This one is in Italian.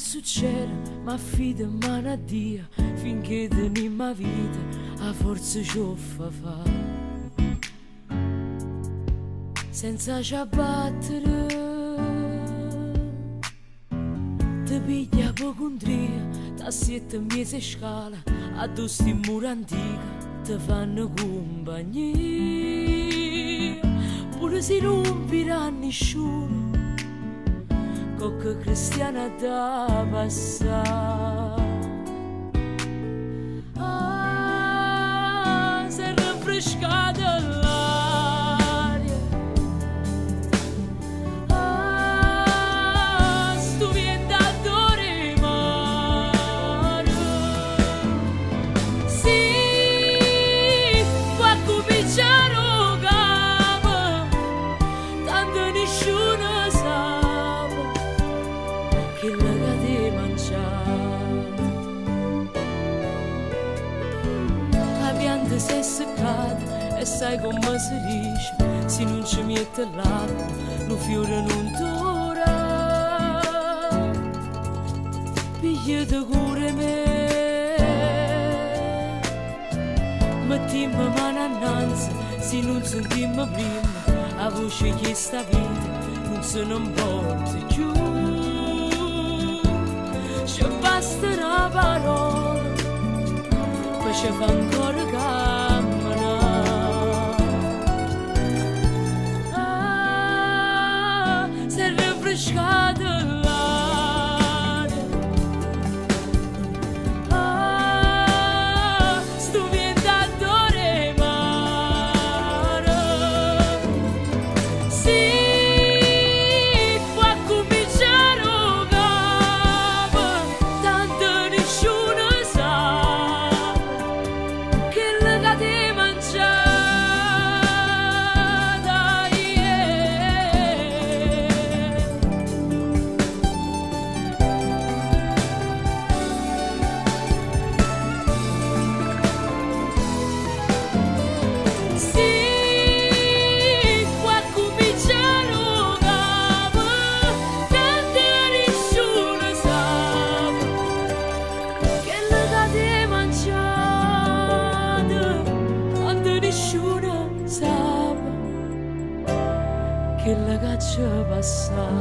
succede, ma affida in mano a Dio, finché tenim a vita, a forza ci fa fare. Senza ci abbattere, ti piglia poco un trio, t'assietta in mezzo a scala, addosso in muro antico, ti fanno compagnia. Pure se non virà nessuno, cocca cristiana da passare. Ah, si è rinfrescata l'aria. Ah, sto vento adore mare. Sì, qua cominciano capo, tanto nessuno sa che la cade mangiare. La pianta si è seccata e sai come si dice, se non ci mette l'acqua, lo fiore non tora. Pigliate cure me, mettiamo mano annanzi, se non sentiamo prima, la voce che sta vita non se ne porta giù. Ci basta una parola, poi ci fa ancora camminare. Ah, si è rinfrescata l'aria. Ah, sto vento adore mare. Sì, qua cominciano capo, tanto nessuno sa che la cade mangiata, Sì, qua cominciano capo, tanto nessuno sa che la cade mangiata, tanto nessuno sa che la caccia passa.